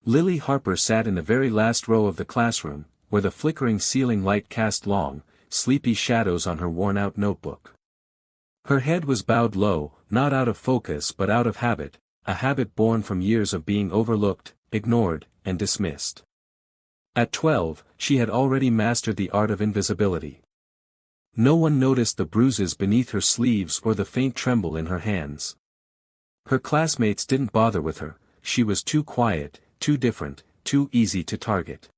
Lily Harper sat in the very last row of the classroom, where the flickering ceiling light cast long, sleepy shadows on her worn-out notebook. Her head was bowed low, not out of focus but out of habit, a habit born from years of being overlooked, ignored, and dismissed. At 12, she had already mastered the art of invisibility. No one noticed the bruises beneath her sleeves or the faint tremble in her hands. Her classmates didn't bother with her, she was too quiet, too different, too easy to target.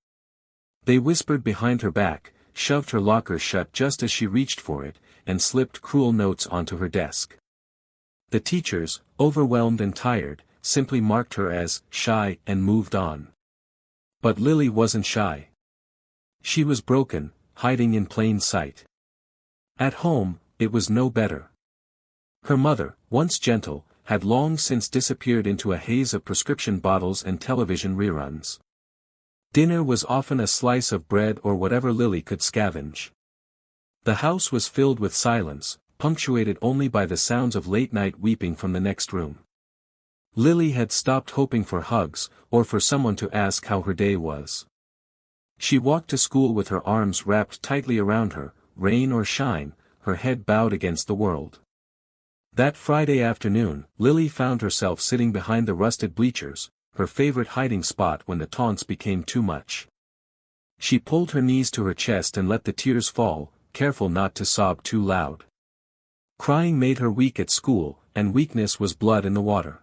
They whispered behind her back, shoved her locker shut just as she reached for it, and slipped cruel notes onto her desk. The teachers, overwhelmed and tired, simply marked her as shy and moved on. But Lily wasn't shy. She was broken, hiding in plain sight. At home, it was no better. Her mother, once gentle, had long since disappeared into a haze of prescription bottles and television reruns. Dinner was often a slice of bread or whatever Lily could scavenge. The house was filled with silence, punctuated only by the sounds of late-night weeping from the next room. Lily had stopped hoping for hugs, or for someone to ask how her day was. She walked to school with her arms wrapped tightly around her, rain or shine, her head bowed against the world. That Friday afternoon, Lily found herself sitting behind the rusted bleachers, her favorite hiding spot when the taunts became too much. She pulled her knees to her chest and let the tears fall, careful not to sob too loud. Crying made her weak at school, and weakness was blood in the water.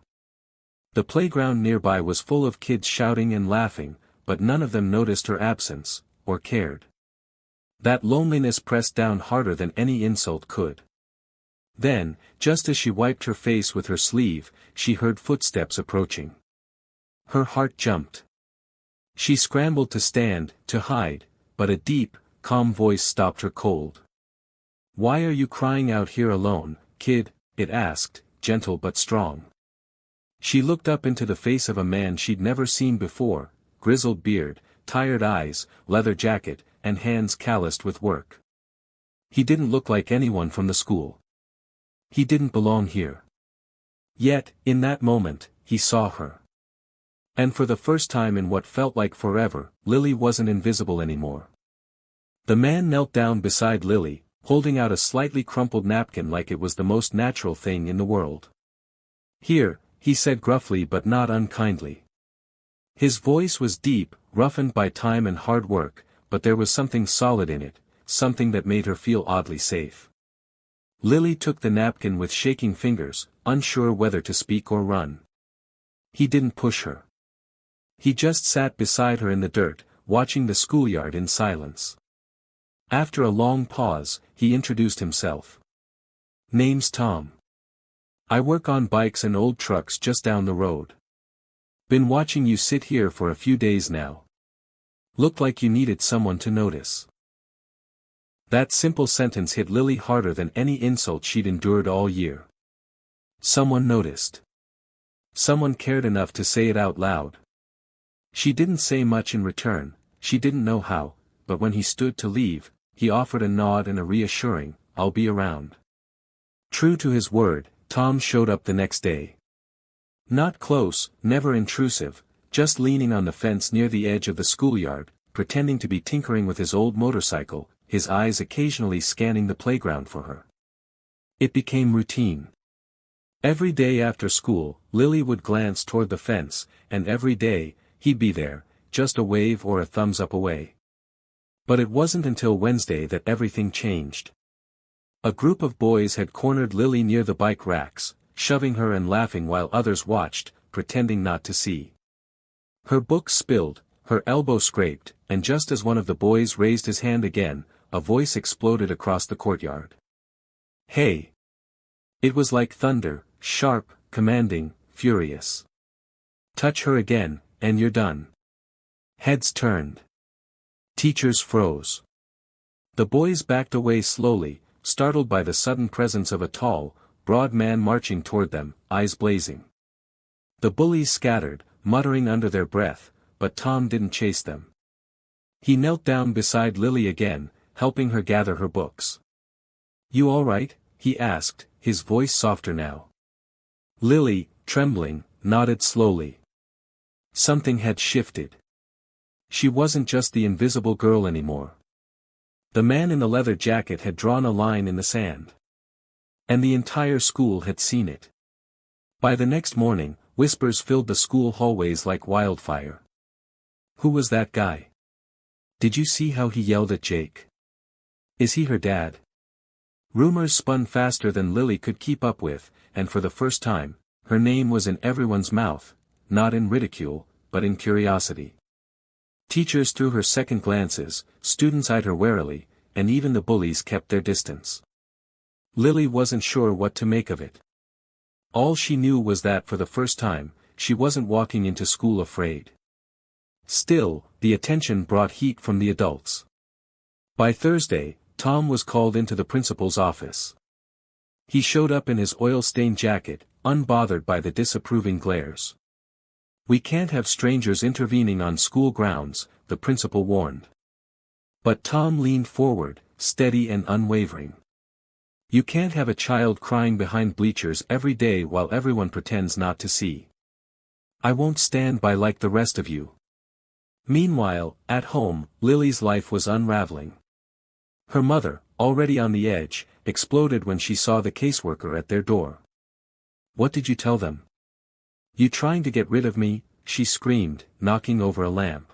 The playground nearby was full of kids shouting and laughing, but none of them noticed her absence, or cared. That loneliness pressed down harder than any insult could. Then, just as she wiped her face with her sleeve, she heard footsteps approaching. Her heart jumped. She scrambled to stand, to hide, but a deep, calm voice stopped her cold. "Why are you crying out here alone, kid?" it asked, gentle but strong. She looked up into the face of a man she'd never seen before, grizzled beard, tired eyes, leather jacket, and hands calloused with work. He didn't look like anyone from the school. He didn't belong here. Yet, in that moment, he saw her. And for the first time in what felt like forever, Lily wasn't invisible anymore. The man knelt down beside Lily, holding out a slightly crumpled napkin like it was the most natural thing in the world. "Here," he said gruffly but not unkindly. His voice was deep, roughened by time and hard work, but there was something solid in it, something that made her feel oddly safe. Lily took the napkin with shaking fingers, unsure whether to speak or run. He didn't push her. He just sat beside her in the dirt, watching the schoolyard in silence. After a long pause, he introduced himself. "Name's Tom. I work on bikes and old trucks just down the road. Been watching you sit here for a few days now. Looked like you needed someone to notice." That simple sentence hit Lily harder than any insult she'd endured all year. Someone noticed. Someone cared enough to say it out loud. She didn't say much in return, she didn't know how, but when he stood to leave, he offered a nod and a reassuring, "I'll be around." True to his word, Tom showed up the next day. Not close, never intrusive, just leaning on the fence near the edge of the schoolyard, pretending to be tinkering with his old motorcycle, his eyes occasionally scanning the playground for her. It became routine. Every day after school, Lily would glance toward the fence, and every day, he'd be there, just a wave or a thumbs up away. But it wasn't until Wednesday that everything changed. A group of boys had cornered Lily near the bike racks, shoving her and laughing while others watched, pretending not to see. Her book spilled, her elbow scraped, and just as one of the boys raised his hand again, a voice exploded across the courtyard. "Hey!" It was like thunder, sharp, commanding, furious. "Touch her again, and you're done." Heads turned. Teachers froze. The boys backed away slowly, startled by the sudden presence of a tall, broad man marching toward them, eyes blazing. The bullies scattered, muttering under their breath, but Tom didn't chase them. He knelt down beside Lily again, helping her gather her books. "You all right?" he asked, his voice softer now. Lily, trembling, nodded slowly. Something had shifted. She wasn't just the invisible girl anymore. The man in the leather jacket had drawn a line in the sand. And the entire school had seen it. By the next morning, whispers filled the school hallways like wildfire. Who was that guy? Did you see how he yelled at Jake? Is he her dad? Rumors spun faster than Lily could keep up with, and for the first time, her name was in everyone's mouth, not in ridicule, but in curiosity. Teachers threw her second glances, students eyed her warily, and even the bullies kept their distance. Lily wasn't sure what to make of it. All she knew was that for the first time, she wasn't walking into school afraid. Still, the attention brought heat from the adults. By Thursday, Tom was called into the principal's office. He showed up in his oil-stained jacket, unbothered by the disapproving glares. "We can't have strangers intervening on school grounds," the principal warned. But Tom leaned forward, steady and unwavering. "You can't have a child crying behind bleachers every day while everyone pretends not to see. I won't stand by like the rest of you." Meanwhile, at home, Lily's life was unraveling. Her mother, already on the edge, exploded when she saw the caseworker at their door. "What did you tell them? You trying to get rid of me?" she screamed, knocking over a lamp.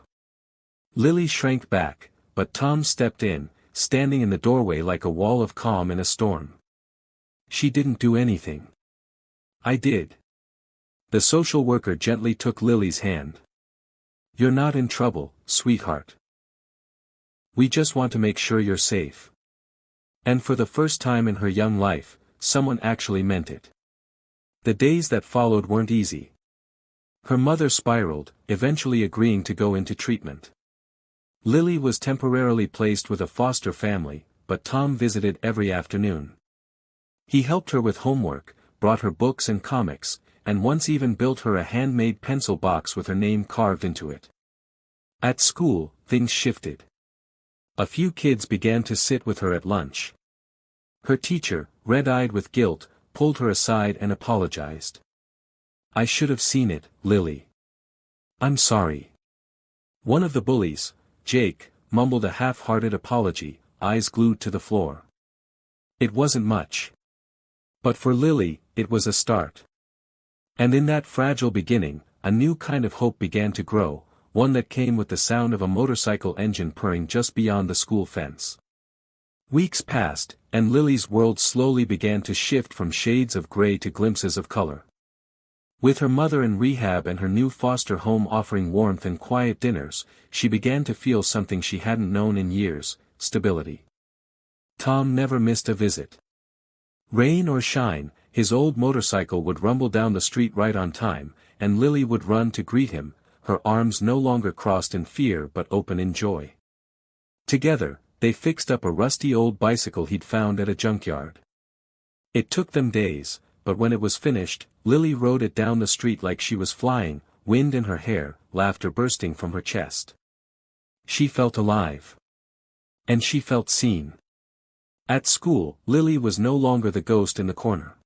Lily shrank back, but Tom stepped in, standing in the doorway like a wall of calm in a storm. "She didn't do anything." "I did." The social worker gently took Lily's hand. "You're not in trouble, sweetheart. We just want to make sure you're safe." And for the first time in her young life, someone actually meant it. The days that followed weren't easy. Her mother spiraled, eventually agreeing to go into treatment. Lily was temporarily placed with a foster family, but Tom visited every afternoon. He helped her with homework, brought her books and comics, and once even built her a handmade pencil box with her name carved into it. At school, things shifted. A few kids began to sit with her at lunch. Her teacher, red-eyed with guilt, pulled her aside and apologized. "I should have seen it, Lily. I'm sorry." One of the bullies, Jake, mumbled a half-hearted apology, eyes glued to the floor. It wasn't much. But for Lily, it was a start. And in that fragile beginning, a new kind of hope began to grow, one that came with the sound of a motorcycle engine purring just beyond the school fence. Weeks passed, and Lily's world slowly began to shift from shades of gray to glimpses of color. With her mother in rehab and her new foster home offering warmth and quiet dinners, she began to feel something she hadn't known in years: stability. Tom never missed a visit. Rain or shine, his old motorcycle would rumble down the street right on time, and Lily would run to greet him, her arms no longer crossed in fear but open in joy. Together, they fixed up a rusty old bicycle he'd found at a junkyard. It took them days, but when it was finished, Lily rode it down the street like she was flying, wind in her hair, laughter bursting from her chest. She felt alive. And she felt seen. At school, Lily was no longer the ghost in the corner.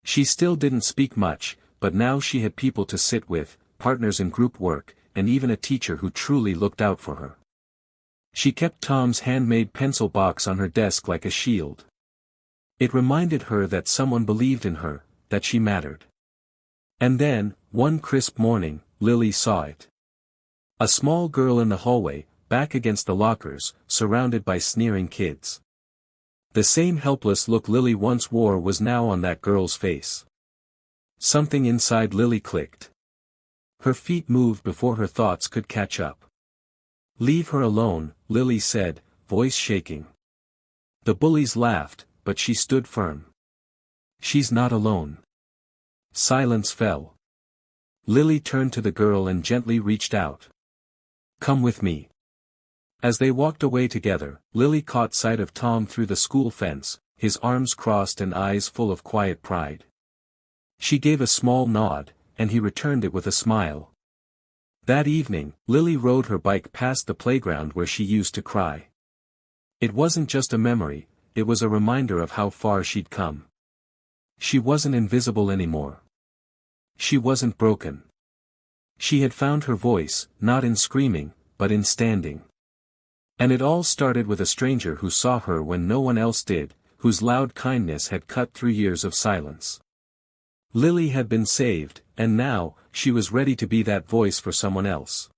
She still didn't speak much, but now she had people to sit with, partners in group work, and even a teacher who truly looked out for her. She kept Tom's handmade pencil box on her desk like a shield. It reminded her that someone believed in her, that she mattered. And then, one crisp morning, Lily saw it. A small girl in the hallway, back against the lockers, surrounded by sneering kids. The same helpless look Lily once wore was now on that girl's face. Something inside Lily clicked. Her feet moved before her thoughts could catch up. "Leave her alone," Lily said, voice shaking. The bullies laughed, but she stood firm. "She's not alone." Silence fell. Lily turned to the girl and gently reached out. "Come with me." As they walked away together, Lily caught sight of Tom through the school fence, his arms crossed and eyes full of quiet pride. She gave a small nod, and he returned it with a smile. That evening, Lily rode her bike past the playground where she used to cry. It wasn't just a memory, it was a reminder of how far she'd come. She wasn't invisible anymore. She wasn't broken. She had found her voice, not in screaming, but in standing. And it all started with a stranger who saw her when no one else did, whose loud kindness had cut through years of silence. Lily had been saved, and now, she was ready to be that voice for someone else.